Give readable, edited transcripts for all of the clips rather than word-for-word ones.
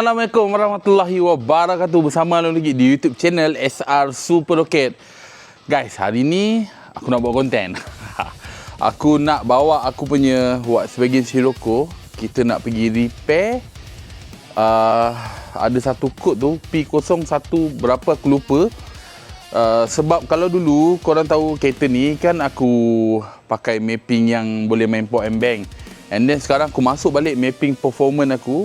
Assalamualaikum warahmatullahi wabarakatuh. Bersama lagi di YouTube channel SR Super Rocket. Guys, hari ni aku nak buat konten. Aku nak bawa aku punya Volkswagen Scirocco. Kita nak pergi repair. Ada satu kod tu P01 berapa aku lupa. Sebab kalau dulu korang tahu kereta ni kan aku pakai mapping yang boleh main port and bank. And then sekarang aku masuk balik mapping performance aku.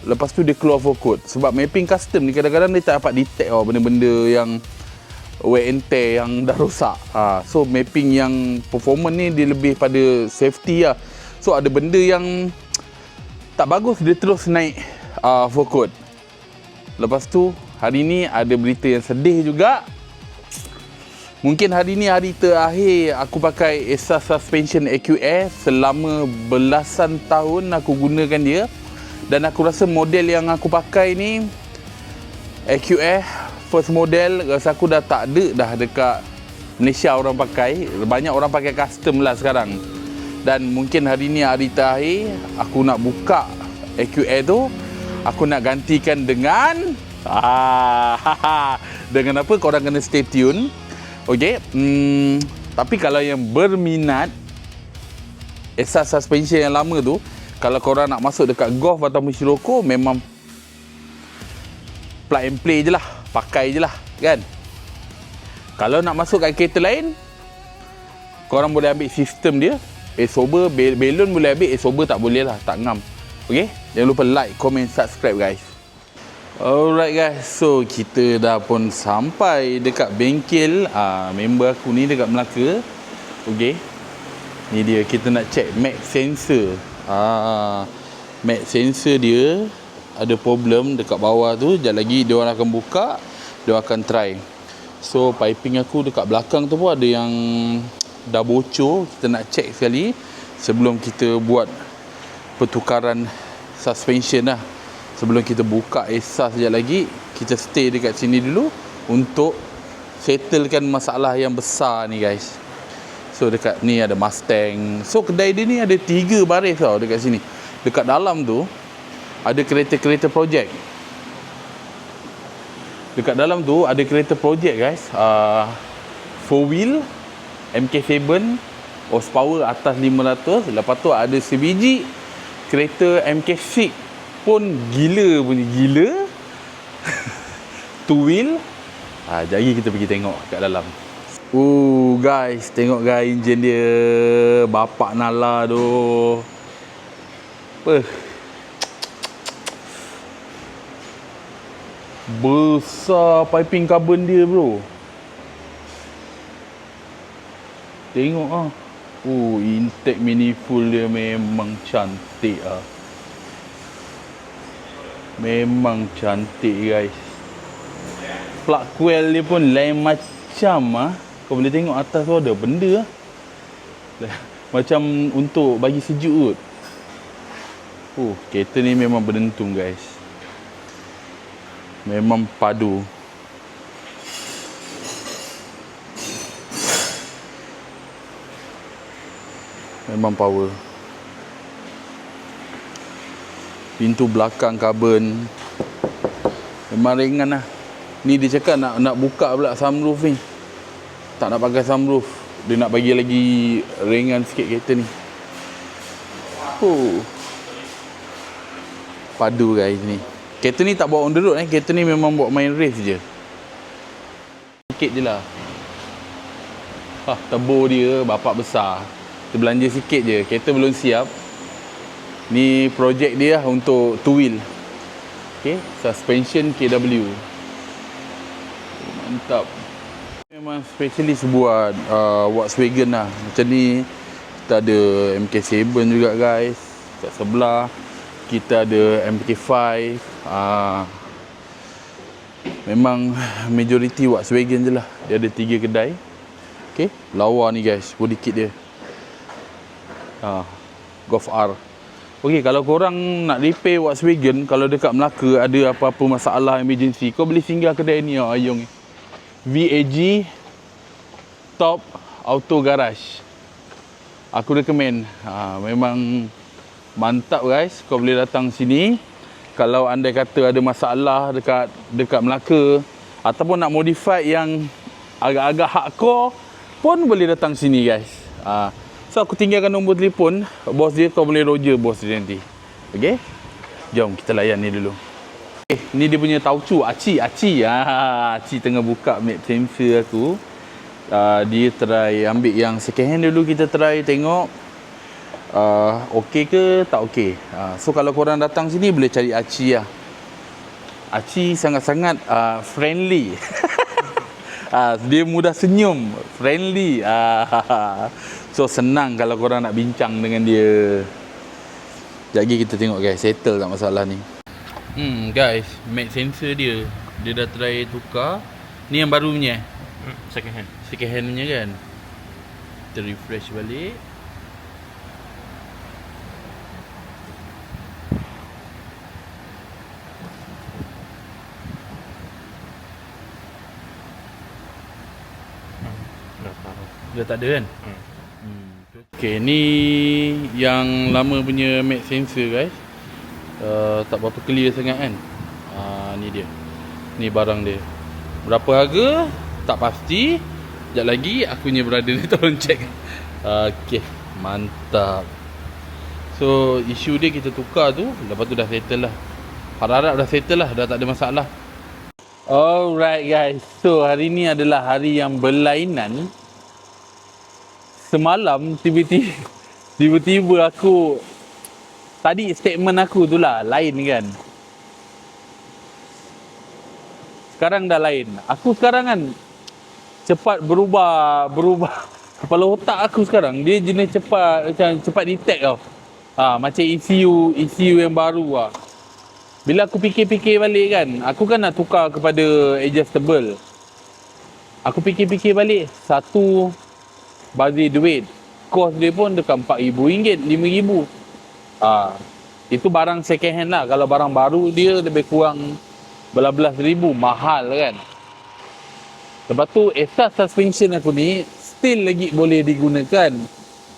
Lepas tu dia keluar full code. Sebab mapping custom ni kadang-kadang dia tak dapat detect benda-benda yang wear and tear yang dah rosak. So mapping yang performance ni dia lebih pada safety lah. So ada benda yang tak bagus dia terus naik full code. Lepas tu hari ni ada berita yang sedih juga. Mungkin hari ni hari terakhir aku pakai Esa Suspension AQS. Selama belasan tahun aku gunakan dia. Dan aku rasa model yang aku pakai ni AQS first model rasa aku dah tak ada dah dekat Malaysia orang pakai. Banyak orang pakai custom lah sekarang. Dan mungkin hari ni hari terakhir aku nak buka AQS tu. Aku nak gantikan dengan dengan apa, korang kena stay tune. Okay, tapi kalau yang berminat Esa Suspension yang lama tu, kalau korang nak masuk dekat Golf atau Scirocco, memang plug and play je lah, pakai je lah kan. Kalau nak masuk kat kereta lain, korang boleh ambil sistem dia, sober, balloon boleh ambil, sober tak boleh lah, tak ngam. Okay, jangan lupa like, comment, subscribe guys. Alright guys, so kita dah pun sampai dekat bengkel member aku ni dekat Melaka. Okay, ni dia, kita nak check mag sensor. Mag sensor dia ada problem dekat bawah tu. Sekejap lagi dia orang akan buka, dia akan try. So piping aku dekat belakang tu pun ada yang dah bocor. Kita nak check sekali sebelum kita buat pertukaran suspension lah. Sebelum kita buka Esa sekejap lagi, kita stay dekat sini dulu untuk settlekan masalah yang besar ni guys. So dekat ni ada Mustang. So kedai dia ni ada 3 baris tau dekat sini. Dekat dalam tu ada kereta-kereta projek. Dekat dalam tu ada kereta projek guys. 4 wheel MK7 horsepower atas 500. Lepas tu ada sebiji kereta MK6 pun gila punya gila. 2 wheel. Jari kita pergi tengok kat dalam. Guys, tengok guys enjin dia. Bapak Nala tu. Besar piping carbon dia bro. Tengok intake manifold dia memang cantik Memang cantik guys. Plug coil dia pun lain macam Kau boleh tengok atas tu ada benda macam untuk bagi sejuk kot. Kereta ni memang berdentung guys. Memang padu. Memang power. Pintu belakang karbon memang ringan lah. Ni dia cakap nak buka pula sunroof ni. Tak nak pakai sunroof. Dia nak bagi lagi ringan sikit kereta ni. Padu guys ni. Kereta ni tak bawa on the road Kereta ni memang bawa main race je. Sikit je lah. Tebur dia bapak besar. Kita belanja sikit je. Kereta belum siap. Ni projek dia untuk 2 wheel. Okay, suspension KW. Mantap. Memang specialist buat Volkswagen lah. Macam ni kita ada MK7 juga guys. Kat sebelah kita ada MK5. Memang majority Volkswagen je lah. Dia ada 3 kedai. Okay, lawa ni guys, body kit dia. Golf R. Okay, kalau korang nak repair Volkswagen, kalau dekat Melaka ada apa-apa masalah emergency, kau boleh singgah kedai ni Ayong ni. VAG Top Auto Garage. Aku recommend. Memang mantap guys. Kau boleh datang sini. Kalau anda kata ada masalah dekat Melaka ataupun nak modify yang agak-agak hardcore pun boleh datang sini guys. So aku tinggalkan nombor telefon bos dia, kau boleh roger bos dia nanti. Okey. Jom kita layan ni dulu. Ni dia punya taucu Aci. Aci tengah buka map sensor aku. Dia try ambil yang second hand dulu, kita try tengok okey ke tak okey. So kalau korang datang sini boleh cari Aci lah. Aci sangat-sangat friendly. Dia mudah senyum, friendly. So senang kalau korang nak bincang dengan dia. Sekejap lagi kita tengok guys, settle tak masalah ni. Guys, mag sensor dia dah try tukar. Ni yang baru punya second hand punya kan. Kita refresh balik. Dah tak ada kan? Okay, ni yang lama punya mag sensor guys. Tak berapa clear sangat kan. Ni dia. Ni barang dia. Berapa harga? Tak pasti. Sekejap lagi aku punya brother ni tolong check. Okay, mantap. So isu dia kita tukar tu, lepas tu dah settle lah. Harap-harap dah settle lah, dah tak ada masalah. Alright guys, so hari ni adalah hari yang berlainan. Semalam tiba-tiba aku, tadi statement aku tu lah lain kan. Sekarang dah lain. Aku sekarang kan cepat berubah. Kepala otak aku sekarang dia jenis cepat detect tau. Macam ECU yang baru lah. Bila aku fikir-fikir balik kan, aku kan nak tukar kepada adjustable. Aku fikir-fikir balik, satu bazir duit. Kos dia pun dekat RM4,000, RM5,000. Itu barang second hand lah. Kalau barang baru dia lebih kurang belas ribu, mahal kan. Lepas tu asas suspension aku ni still lagi boleh digunakan.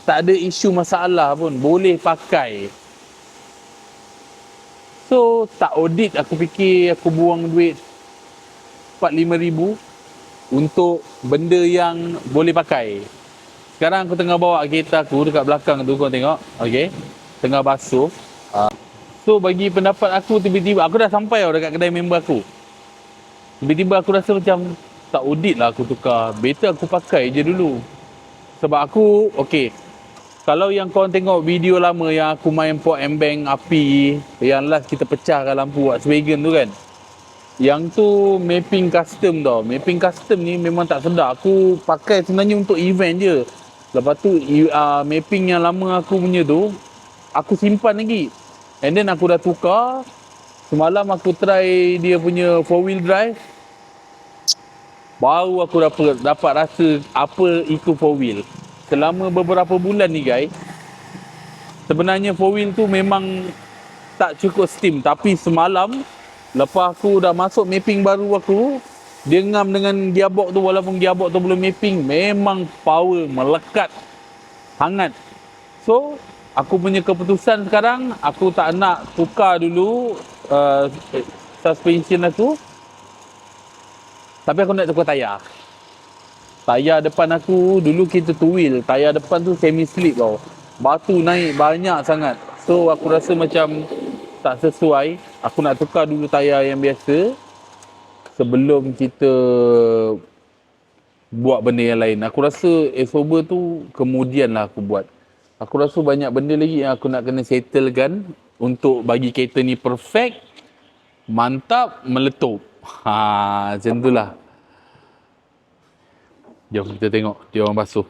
Tak ada isu masalah pun, boleh pakai. So tak audit, aku fikir aku buang duit RM4,000-RM5,000 untuk benda yang boleh pakai. Sekarang aku tengah bawa kereta aku dekat belakang tu, kau tengok. Okay, tengah basuh. So bagi pendapat aku, tiba-tiba aku dah sampai tau dekat kedai member aku. Tiba-tiba aku rasa macam tak audit lah aku tukar. Better aku pakai je dulu. Sebab aku, okay, kalau yang korang tengok video lama yang aku main port and bank api, yang last kita pecahkan lampu Volkswagen tu kan, yang tu mapping custom tau. Mapping custom ni memang tak sedap. Aku pakai sebenarnya untuk event je. Lepas tu mapping yang lama aku punya tu aku simpan lagi. And then aku dah tukar. Semalam aku try dia punya 4-wheel drive. Baru aku dapat rasa apa itu 4-wheel. Selama beberapa bulan ni guys, sebenarnya 4-wheel tu memang tak cukup steam. Tapi semalam lepas aku dah masuk mapping baru aku, dia ngam dengan gearbox tu, walaupun gearbox tu belum mapping, memang power, melekat, hangat. So aku punya keputusan sekarang, aku tak nak tukar dulu suspension aku. Tapi aku nak tukar tayar. Tayar depan aku, dulu kita two wheel, tayar depan tu semi slip tau. Batu naik banyak sangat. So aku rasa macam tak sesuai. Aku nak tukar dulu tayar yang biasa sebelum kita buat benda yang lain. Aku rasa Sober tu kemudian lah aku buat. Aku rasa banyak benda lagi yang aku nak kena settlekan untuk bagi kereta ni perfect, mantap, meletup. Macam tu lah. Jom kita tengok dia orang basuh.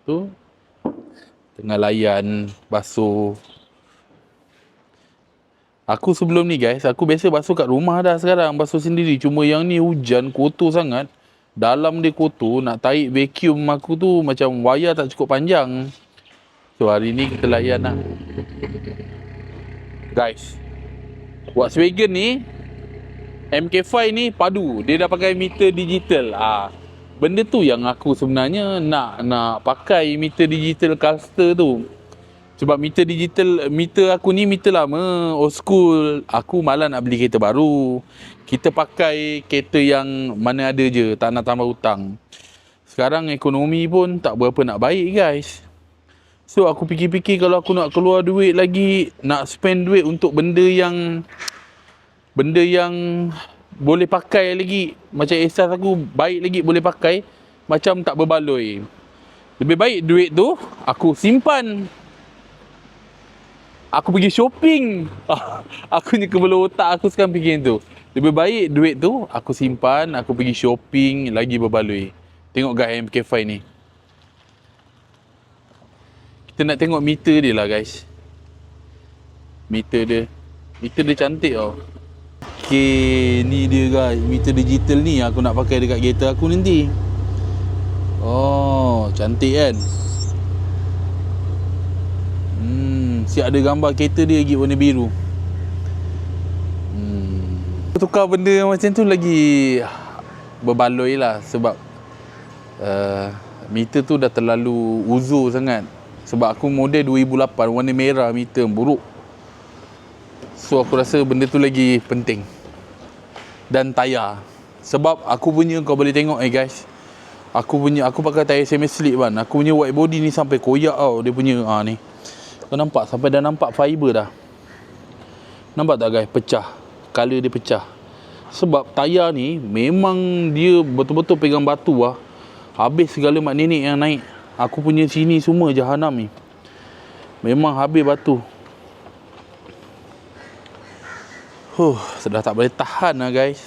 Tu tengah layan basuh. Aku sebelum ni guys, aku biasa basuh kat rumah dah sekarang, basuh sendiri. Cuma yang ni hujan, kotor sangat. Dalam dia kotor, nak tarik vacuum aku tu macam wayar tak cukup panjang. So hari ni kita layan lah. Guys, Volkswagen ni, MK5 ni padu. Dia dah pakai meter digital. Benda tu yang aku sebenarnya nak pakai meter digital cluster tu. Sebab meter digital, meter aku ni meter lama, old school. Aku malas nak beli kereta baru. Kita pakai kereta yang mana ada je, tak nak tambah hutang. Sekarang ekonomi pun tak berapa nak baik guys. So aku fikir-fikir kalau aku nak keluar duit lagi, nak spend duit untuk benda yang boleh pakai lagi, macam ehsas aku baik lagi boleh pakai, macam tak berbaloi. Lebih baik duit tu aku simpan, aku pergi shopping. Aku ni kepala otak aku sekarang fikir tu. Lebih baik duit tu aku simpan, aku pergi shopping lagi berbaloi. Tengok guys MK5 ni. Kita nak tengok meter dia lah guys. Meter dia cantik tau. Okay, ni dia guys, meter digital ni aku nak pakai dekat kereta aku nanti. Oh, cantik kan? Siap ada gambar kereta dia lagi warna biru. Tukar benda macam tu lagi berbaloi lah. Sebab meter tu dah terlalu uzur sangat. Sebab aku model 2008, warna merah, meter buruk. So aku rasa benda tu lagi penting. Dan tayar. Sebab aku punya, kau boleh tengok guys, aku pakai tayar semi slip kan. Aku punya white body ni sampai koyak tau. Dia punya ni, kau nampak? Sampai dah nampak fiber dah. Nampak tak guys? Pecah. Color dia pecah. Sebab tayar ni memang dia betul-betul pegang batu lah. Habis segala mak nenek yang naik. Aku punya sini semua jahanam ni. Memang habis batu. Sudah tak boleh tahan lah guys.